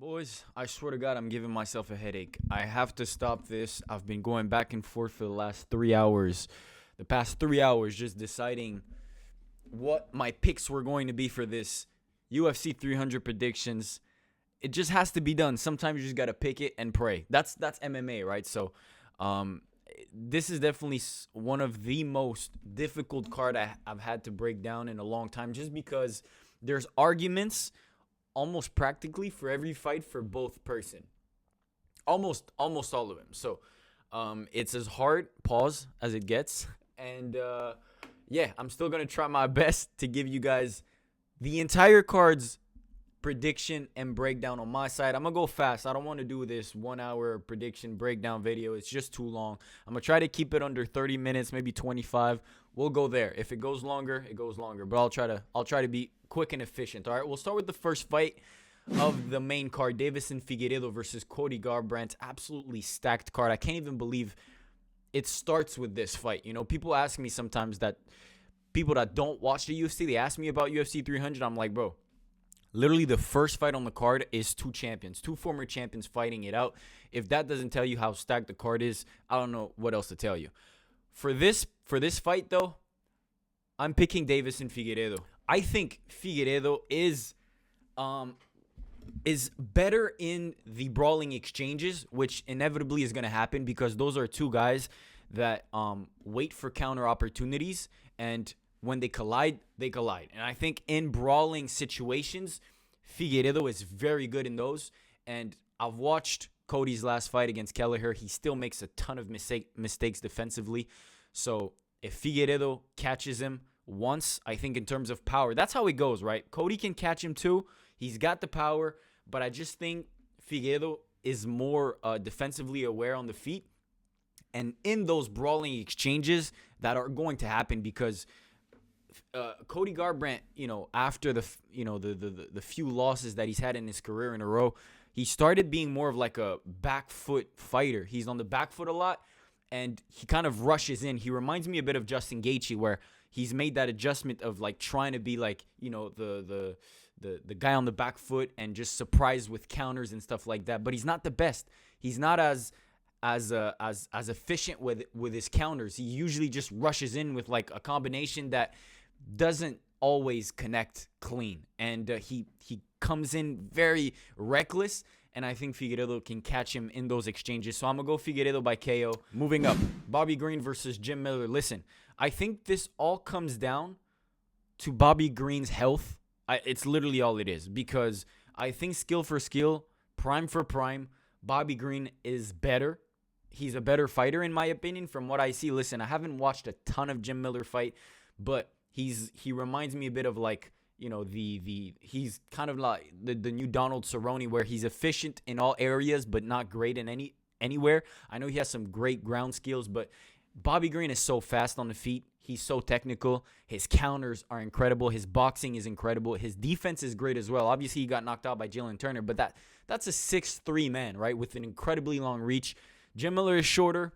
Boys, I swear to God, I'm giving myself a headache. I have to stop this. I've been going back and forth for the last 3 hours. The past 3 hours, just deciding what my picks were going to be for this UFC 300 predictions. It just has to be done. Sometimes you just gotta pick it and pray. That's MMA, right? So, um, this is definitely one of the most difficult card I've had to break down in a long time, just because there's arguments almost practically for every fight for both person. Almost all of them. So it's as hard, pause, as it gets. And yeah, I'm still going to try my best to give you guys the entire card's prediction and breakdown on my side. I'm going to go fast. I don't want to do this 1 hour prediction breakdown video. It's just too long. I'm going to try to keep it under 30 minutes, maybe 25. We'll go there. If it goes longer, it goes longer. But I'll try to be quick and efficient. All right, we'll start with the first fight of the main card. Deiveson Figueiredo versus Cody Garbrandt. Absolutely stacked card. I can't even believe it starts with this fight. You know, people ask me sometimes that people that don't watch the UFC, they ask me about UFC 300. I'm like, bro, literally the first fight on the card is two former champions fighting it out. If that doesn't tell you how stacked the card is, I don't know what else to tell you. For this fight, though, I'm picking Deiveson Figueiredo. I think Figueiredo is better in the brawling exchanges, which inevitably is going to happen because those are two guys that wait for counter opportunities, and when they collide, they collide. And I think in brawling situations, Figueiredo is very good in those. And I've watched Cody's last fight against Kelleher. He still makes a ton of mistakes defensively. So if Figueiredo catches him once, I think in terms of power, that's how it goes, right? Cody can catch him too. He's got the power, but I just think Figueiredo is more defensively aware on the feet. And in those brawling exchanges that are going to happen, because Cody Garbrandt, after the few losses that he's had in his career in a row, he started being more of like a back foot fighter. He's on the back foot a lot, and he kind of rushes in. He reminds me a bit of Justin Gaethje, where he's made that adjustment of like trying to be like, the guy on the back foot and just surprise with counters and stuff like that. But he's not the best. He's not as efficient with his counters. He usually just rushes in with like a combination that doesn't always connect clean, and he comes in very reckless, and I think Figueiredo can catch him in those exchanges. So I'm gonna go Figueiredo by KO. Moving up, Bobby Green versus Jim Miller. Listen, I think this all comes down to Bobby Green's health. It's literally all it is, because I think skill for skill, prime for prime, Bobby Green is better. He's a better fighter in my opinion from what I see. Listen, I haven't watched a ton of Jim Miller fight, but he reminds me a bit of like, he's kind of like the new Donald Cerrone, where he's efficient in all areas but not great in anywhere. I know he has some great ground skills, but Bobby Green is so fast on the feet. He's so technical. His counters are incredible. His boxing is incredible. His defense is great as well. Obviously, he got knocked out by Jalen Turner, but that's a 6'3" man, right, with an incredibly long reach. Jim Miller is shorter,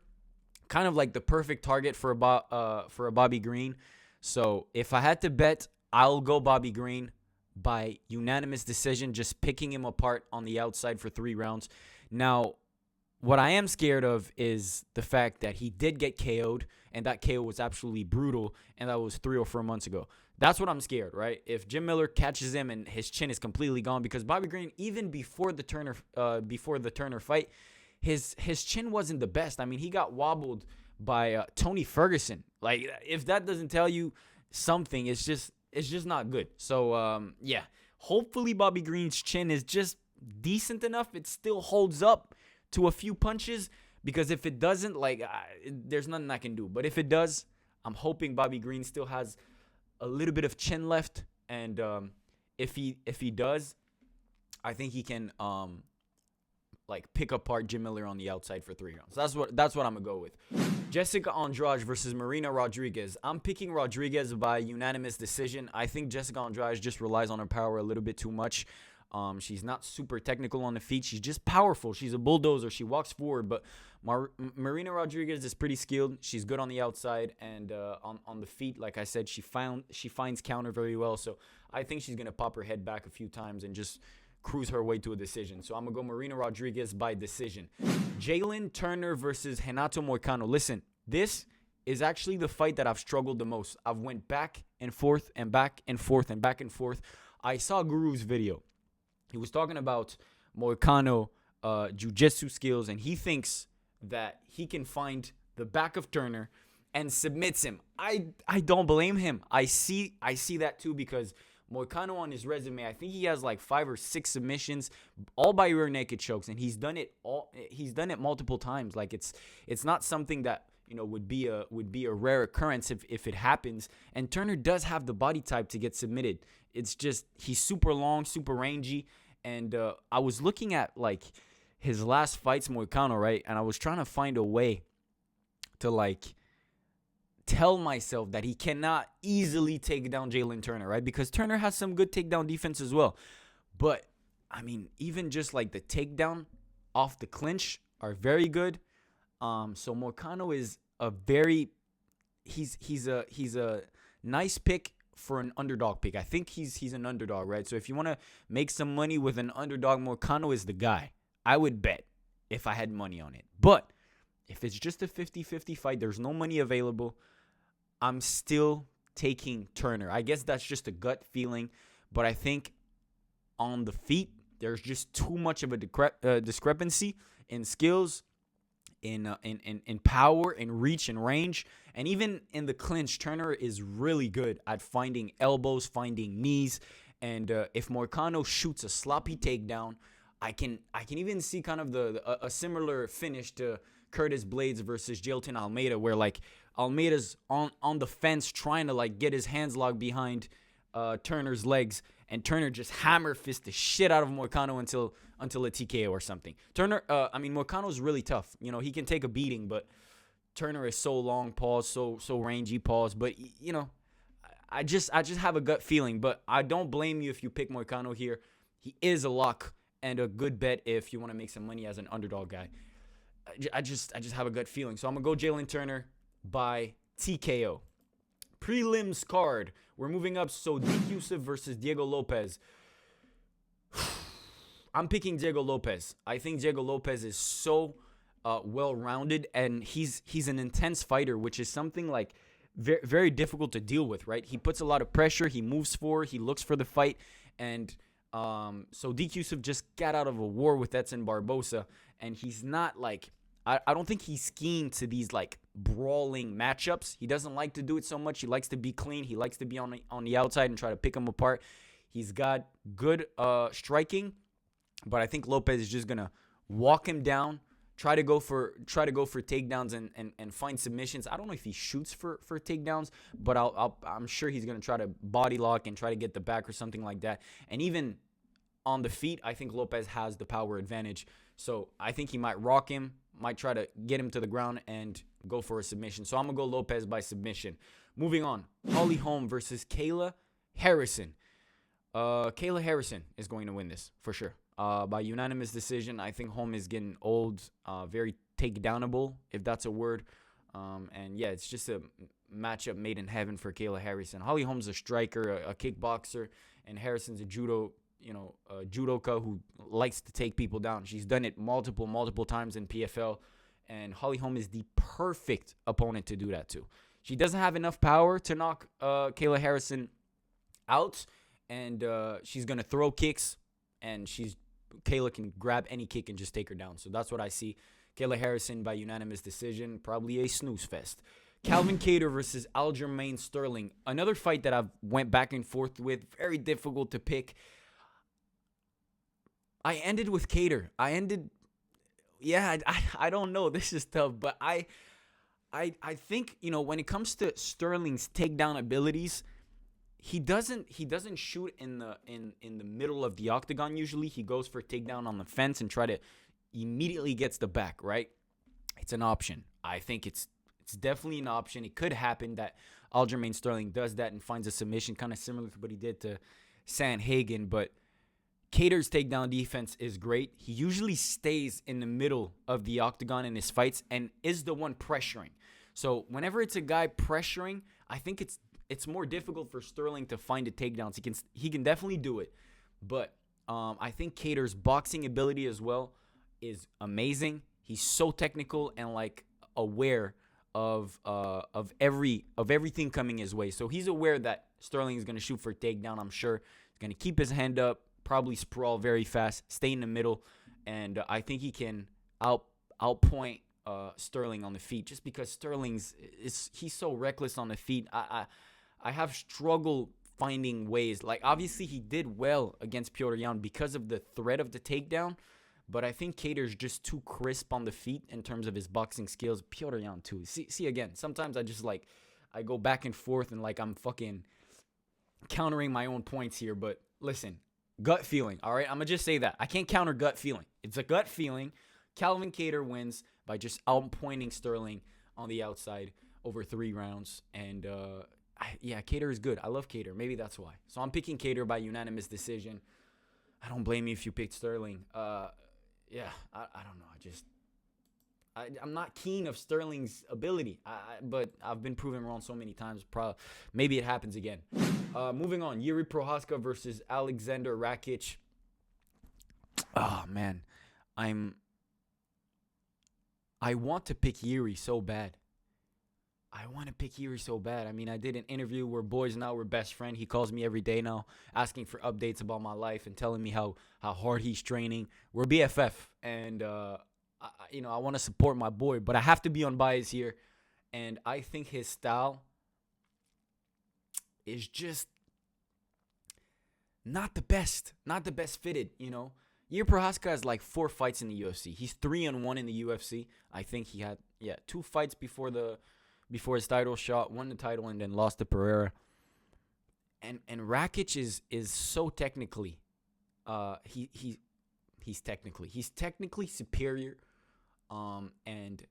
kind of like the perfect target for a Bobby Green. So if I had to bet, I'll go Bobby Green by unanimous decision, just picking him apart on the outside for 3 rounds. Now, what I am scared of is the fact that he did get KO'd, and that KO was absolutely brutal, and that was 3 or 4 months ago. That's what I'm scared, right? If Jim Miller catches him and his chin is completely gone, because Bobby Green, even before the Turner fight, his chin wasn't the best. I mean, he got wobbled by Tony Ferguson. Like, if that doesn't tell you something, it's just not good. So yeah, hopefully Bobby Green's chin is just decent enough. It still holds up to a few punches, because if it doesn't, there's nothing I can do. But if it does, I'm hoping Bobby Green still has a little bit of chin left, and if he does, I think he can pick apart Jim Miller on the outside for 3 rounds. That's what I'm gonna go with. Jessica Andrade versus Marina Rodriguez. I'm picking Rodriguez by unanimous decision. I think Jessica Andrade just relies on her power a little bit too much. She's not super technical on the feet. She's just powerful. She's a bulldozer. She walks forward. But Marina Rodriguez is pretty skilled. She's good on the outside, and on the feet, like I said, she finds counter very well. So I think she's gonna pop her head back a few times and just cruise her way to a decision. So I'm going to go Marina Rodriguez by decision. Jalen Turner versus Renato Moicano. Listen, this is actually the fight that I've struggled the most. I've went back and forth and back and forth and back and forth. I saw Guru's video. He was talking about Moicano jiu-jitsu skills, and he thinks that he can find the back of Turner and submits him. I don't blame him. I see that too, because Moicano on his resume, I think he has like 5 or 6 submissions, all by rear naked chokes, and he's done it multiple times. Like it's not something that, you know, would be a rare occurrence if it happens. And Turner does have the body type to get submitted. It's just he's super long, super rangy, and I was looking at like his last fights, Moicano, right? And I was trying to find a way to like tell myself that he cannot easily take down Jalen Turner, right? Because Turner has some good takedown defense as well. But I mean, even just like the takedown off the clinch are very good. So Moicano is he's a nice pick for an underdog pick. I think he's an underdog, right? So if you want to make some money with an underdog, Moicano is the guy. I would bet if I had money on it. But if it's just a 50-50 fight, there's no money available, I'm still taking Turner. I guess that's just a gut feeling, but I think on the feet, there's just too much of a discrepancy in skills, in power, in reach, and range. And even in the clinch, Turner is really good at finding elbows, finding knees. And if Moicano shoots a sloppy takedown, I can even see kind of a similar finish to Curtis Blades versus Jailton Almeida, where like Almeida's on the fence trying to like get his hands locked behind Turner's legs, and Turner just hammer fist the shit out of Moicano until a TKO or something. Moicano's really tough. You know, he can take a beating, but Turner is so long, pause, so rangy, pause. But you know, I just have a gut feeling. But I don't blame you if you pick Moicano here. He is a lock and a good bet if you want to make some money as an underdog guy. I just have a gut feeling. So I'm going to go Jalen Turner by TKO. Prelims card. We're moving up. So Yusuff versus Diego Lopes. I'm picking Diego Lopes. I think Diego Lopes is so well-rounded, and he's an intense fighter, which is something like very, very difficult to deal with, right? He puts a lot of pressure. He moves forward. He looks for the fight. And so Yusuff just got out of a war with Edson Barbosa, and he's not like, I don't think he's keen to these like brawling matchups. He doesn't like to do it so much. He likes to be clean. He likes to be on the outside and try to pick him apart. He's got good striking, but I think Lopes is just gonna walk him down, try to go for takedowns and find submissions. I don't know if he shoots for takedowns, but I'm sure he's gonna try to body lock and try to get the back or something like that. And even on the feet, I think Lopes has the power advantage. So I think he might rock him, might try to get him to the ground and go for a submission. So I'm going to go Lopes by submission. Moving on, Holm versus Kayla Harrison. Kayla Harrison is going to win this for sure. By unanimous decision. I think Holm is getting old, very takedownable, if that's a word. And yeah, it's just a matchup made in heaven for Kayla Harrison. Holm's a striker, a kickboxer, and Harrison's a judoka who likes to take people down. She's done it multiple times in PFL, and Holm is the perfect opponent to do that to. She doesn't have enough power to knock Kayla Harrison out, and she's gonna throw kicks, and Kayla can grab any kick and just take her down. So that's what I see. Kayla Harrison by unanimous decision, probably a snooze fest. Calvin Kattar versus Aljamain Sterling. Another fight that I've went back and forth with. Very difficult to pick. I ended with Kattar. I don't know. This is tough, but I think, you know, when it comes to Sterling's takedown abilities, he doesn't shoot in the middle of the octagon usually. He goes for takedown on the fence and try to immediately gets the back, right? It's an option. I think it's definitely an option. It could happen that Aljamain Sterling does that and finds a submission, kind of similar to what he did to Sanhagen, but Kattar's takedown defense is great. He usually stays in the middle of the octagon in his fights and is the one pressuring. So whenever it's a guy pressuring, I think it's more difficult for Sterling to find the takedowns. He can definitely do it, but I think Kattar's boxing ability as well is amazing. He's so technical and like aware of everything coming his way. So he's aware that Sterling is going to shoot for a takedown. I'm sure he's going to keep his hand up, probably sprawl very fast, stay in the middle, and I think he can outpoint Sterling on the feet, just because he's so reckless on the feet. I have struggled finding ways. Like, obviously he did well against Petr Yan because of the threat of the takedown, but I think Kattar's just too crisp on the feet in terms of his boxing skills. Petr Yan too. See again, sometimes I go back and forth and like I'm fucking countering my own points here, but listen, gut feeling, all right? I'm going to just say that. I can't counter gut feeling. It's a gut feeling. Calvin Kattar wins by just outpointing Sterling on the outside over 3 rounds. And, yeah, Kattar is good. I love Kattar. Maybe that's why. So I'm picking Kattar by unanimous decision. I don't blame you if you picked Sterling. Yeah, I don't know. I'm not keen of Sterling's ability, but I've been proven wrong so many times. Maybe it happens again. Moving on, Yuri Prochazka versus Alexander Rakic. Oh, man. I want to pick Yuri so bad. I mean, I did an interview. We're boys now. We're best friend. He calls me every day now, asking for updates about my life and telling me how hard he's training. We're BFF, and I want to support my boy, but I have to be unbiased here. And I think his style is just not the best fitted, Yuri Prochazka has like 4 fights in the UFC. He's 3-1 in the UFC. I think he had 2 fights before his title shot, won the title, and then lost to Pereira. And Rakic is so technically, he's technically superior, and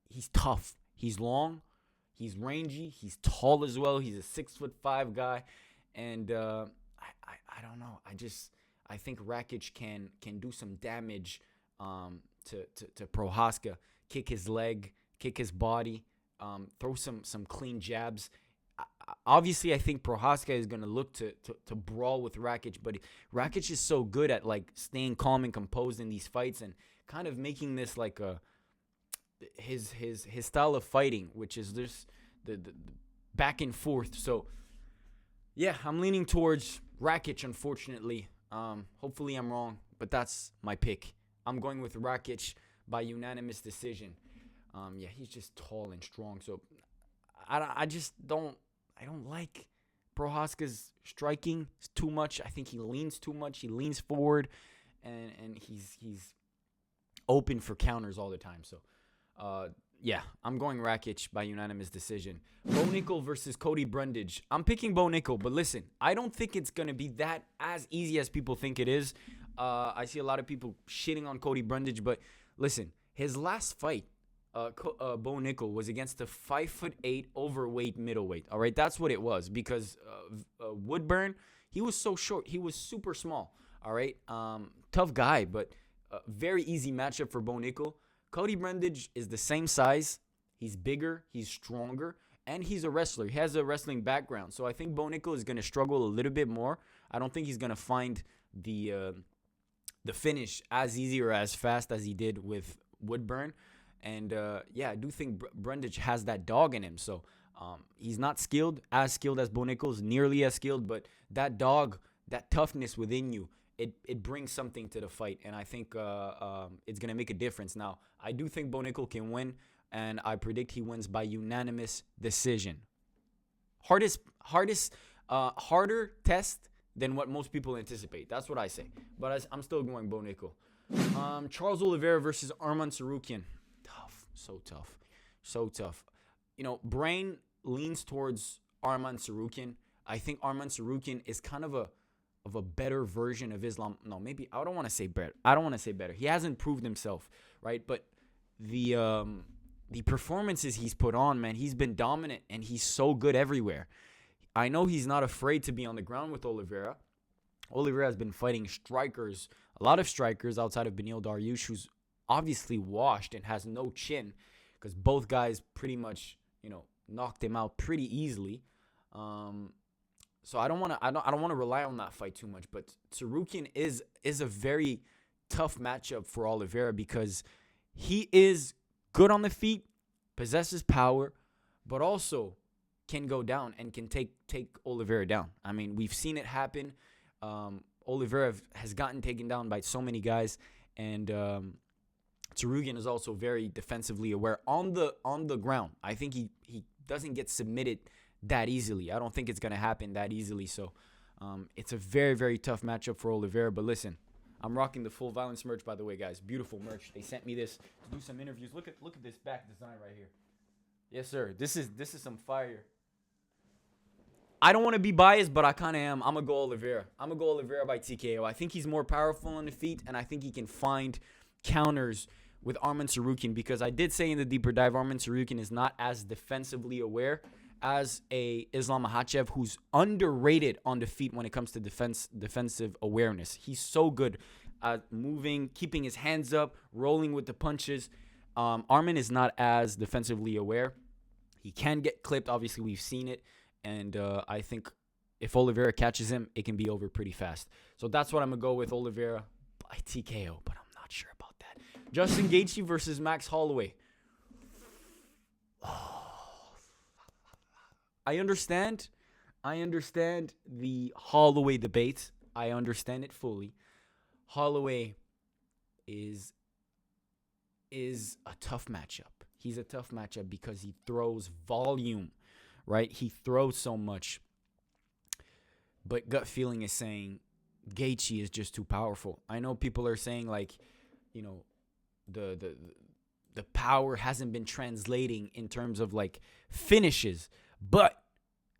he's tough. He's long, he's rangy, he's tall as well. He's a 6'5" guy, and I don't know. I think Rakic can do some damage to Prochazka, kick his leg, kick his body, throw some clean jabs. Obviously, I think Prochazka is going to look to brawl with Rakic, but Rakic is so good at like staying calm and composed in these fights and kind of making this like his style of fighting, which is this the back and forth. So yeah, I'm leaning towards Rakic, unfortunately. Hopefully I'm wrong, but that's my pick. I'm going with Rakic by unanimous decision. Yeah, he's just tall and strong. So I don't like Prochazka's striking. It's too much. I think he leans too much. He leans forward, and he's open for counters all the time. So yeah, I'm going Rakic by unanimous decision. Bo Nickal versus Cody Brundage. I'm picking Bo Nickal, but listen, I don't think it's going to be that as easy as people think it is. I see a lot of people shitting on Cody Brundage, but listen, his last fight, Bo Nickal, was against a 5'8" overweight middleweight. All right, that's what it was, because Woodburn, he was so short. He was super small. All right, tough guy, but very easy matchup for Bo Nickal. Cody Brundage is the same size. He's bigger. He's stronger. And he's a wrestler. He has a wrestling background. So I think Bo Nickal is going to struggle a little bit more. I don't think he's going to find the finish as easy or as fast as he did with Woodburn. And, yeah, I do think Brundage has that dog in him. So he's not as skilled as Bo Nickal, is nearly as skilled. But that dog, that toughness within you, it brings something to the fight, and I think it's going to make a difference. Now, I do think Bo Nickal can win, and I predict he wins by unanimous decision. Harder test than what most people anticipate. That's what I say. But I'm still going Bo Nickal. Charles Oliveira versus Arman Tsarukyan. Tough. So tough. Brain leans towards Arman Tsarukyan. I think Arman Tsarukyan is kind of a better version of Islam. No, maybe I don't want to say better. He hasn't proved himself, right? But the performances he's put on, man, he's been dominant, and he's so good everywhere. I know he's not afraid to be on the ground with Oliveira. Oliveira has been fighting strikers, a lot of strikers outside of Beneil Dariush, who's obviously washed and has no chin, because both guys pretty much, knocked him out pretty easily. So I don't want to rely on that fight too much. But Tsarukyan is a very tough matchup for Oliveira because he is good on the feet, possesses power, but also can go down and can take Oliveira down. I mean, we've seen it happen. Oliveira has gotten taken down by so many guys, and Tsarukyan is also very defensively aware on the ground. I think he doesn't get submitted that easily. I don't think it's going to happen that easily. So it's a very, very tough matchup for Oliveira. But listen, I'm rocking the Full Violence merch, by the way, guys. Beautiful merch. They sent me this to do some interviews. Look at this back design right here. Yes, sir. This is some fire. I don't want to be biased, but I kind of am. I'm going to go Oliveira. I'm going to go Oliveira by TKO. I think he's more powerful on the feet, and I think he can find counters with Arman Tsarukyan, because I did say in the deeper dive, Arman Tsarukyan is not as defensively aware as a Islam Makhachev, who's underrated on the feet when it comes to defensive awareness. He's so good at moving, keeping his hands up, rolling with the punches. Arman is not as defensively aware. He can get clipped. Obviously, we've seen it. And I think if Oliveira catches him, it can be over pretty fast. So that's what I'm going to go with, Oliveira by TKO, but I'm not sure about that. Justin Gaethje versus Max Holloway. I understand the Holloway debate. I understand it fully. Holloway is a tough matchup. He's a tough matchup because he throws volume, right? He throws so much. But gut feeling is saying Gaethje is just too powerful. I know people are saying, like, you know, the power hasn't been translating in terms of like finishes, but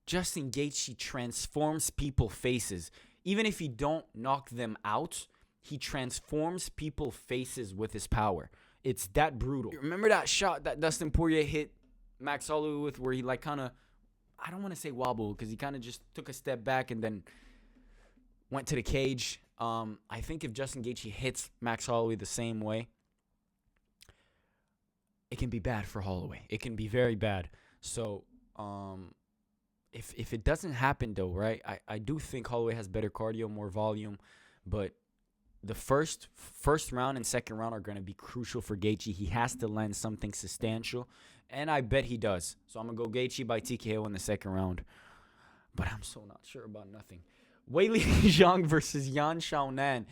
Justin Gaethje transforms people's faces. Even if he don't knock them out, he transforms people's faces with his power. It's that brutal. Remember that shot that Dustin Poirier hit Max Holloway with, where he like kind of, I don't want to say wobble, because he kind of just took a step back and then went to the cage. I think if Justin Gaethje hits Max Holloway the same way, it can be bad for Holloway. It can be very bad. So if it doesn't happen, though, right, I do think Holloway has better cardio, more volume, but the first round and second round are going to be crucial for Gaethje. He has to land something substantial, and I bet he does. So I'm going to go Gaethje by TKO in the second round, but I'm so not sure about nothing. Weili Zhang versus Yan Xiaonan.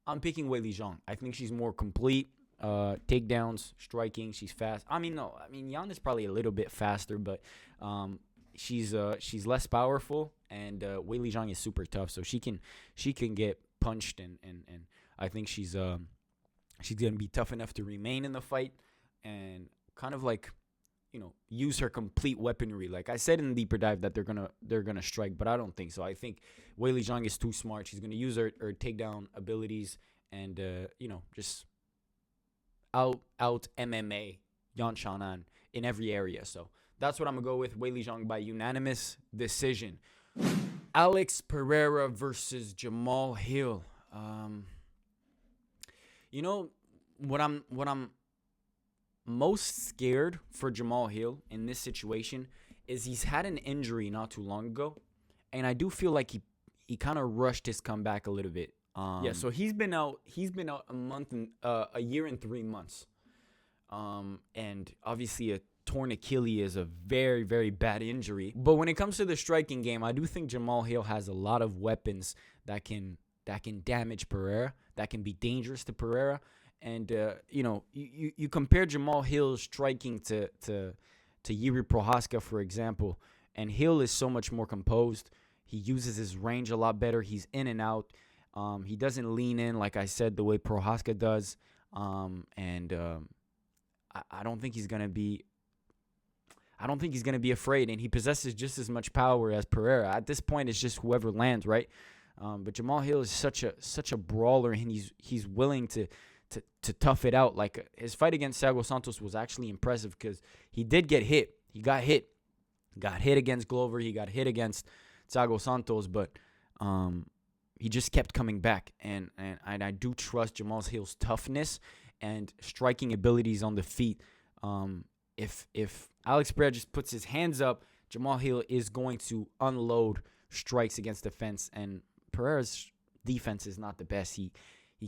I'm picking Weili Zhang. I think she's more complete. Takedowns, striking, she's fast. Yan is probably a little bit faster, but she's less powerful, and Weili Zhang is super tough, so she can get punched, and I think she's gonna be tough enough to remain in the fight and kind of like, you know, use her complete weaponry. Like I said in the deeper dive that they're gonna strike, but I don't think so. I think Weili Zhang is too smart. She's gonna use her takedown abilities and just out MMA Yan Xiaonan in every area. So that's what I'm gonna go with. Weili Zhang by unanimous decision. Alex Pereira versus Jamal Hill. What I'm most scared for Jamal Hill in this situation is he's had an injury not too long ago, and I do feel like he kind of rushed his comeback a little bit. So he's been out a year and 3 months. And obviously a torn Achilles is a very, very bad injury. But when it comes to the striking game, I do think Jamal Hill has a lot of weapons that can damage Pereira, that can be dangerous to Pereira. And you compare Jamal Hill's striking to Yuri Prochazka, for example, and Hill is so much more composed. He uses his range a lot better. He's in and out. He doesn't lean in, like I said, the way Prochazka does. I don't think he's gonna be afraid, and he possesses just as much power as Pereira. At this point, it's just whoever lands, right? But Jamal Hill is such a brawler, and he's willing to tough it out. Like his fight against Thiago Santos was actually impressive because he did get hit. He got hit against Glover. He got hit against Thiago Santos, but he just kept coming back. And I do trust Jamal Hill's toughness and striking abilities on the feet. If Alex Pereira just puts his hands up, Jamal Hill is going to unload strikes against the fence, and Pereira's defense is not the best. He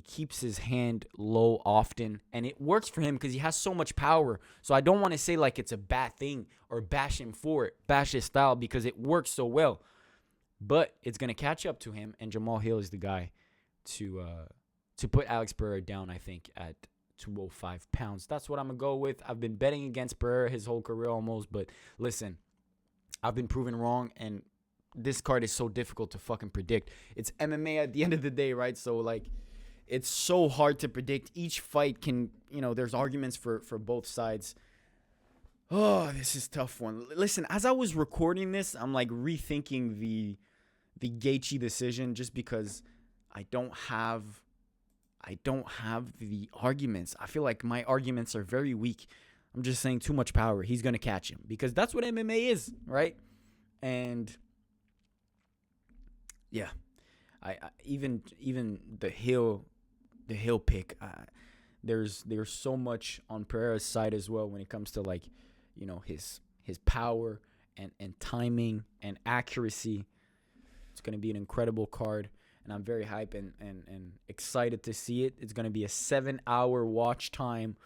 keeps his hand low often, and it works for him because he has so much power. So I don't want to say like it's a bad thing or bash him for it, bash his style, because it works so well. But it's going to catch up to him, and Jamal Hill is the guy to put Alex Pereira down, I think, at 205 pounds. That's what I'm going to go with. I've been betting against Pereira his whole career almost, but listen, I've been proven wrong, and this card is so difficult to fucking predict. It's MMA at the end of the day, right? So, like, it's so hard to predict. Each fight can, there's arguments for both sides. Oh, this is a tough one. Listen, as I was recording this, I'm, like, rethinking the Gaethje decision just because I don't have the arguments. I feel like my arguments are very weak. I'm just saying too much power. He's going to catch him because that's what MMA is, right? And yeah, I even the Hill pick, there's so much on Pereira's side as well when it comes to, like, his power and timing and accuracy. It's going to be an incredible card, and I'm very hyped and excited to see it. It's going to be a 7-hour watch time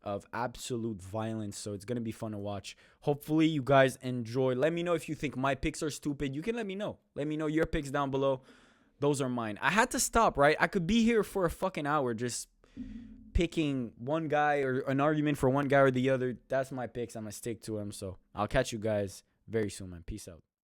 of absolute violence, so it's going to be fun to watch. Hopefully you guys enjoy. Let me know if you think my picks are stupid. You can let me know. Let me know your picks down below. Those are mine. I had to stop, right? I could be here for a fucking hour just picking one guy or an argument for one guy or the other. That's my picks. I'm going to stick to them. So I'll catch you guys very soon, man. Peace out.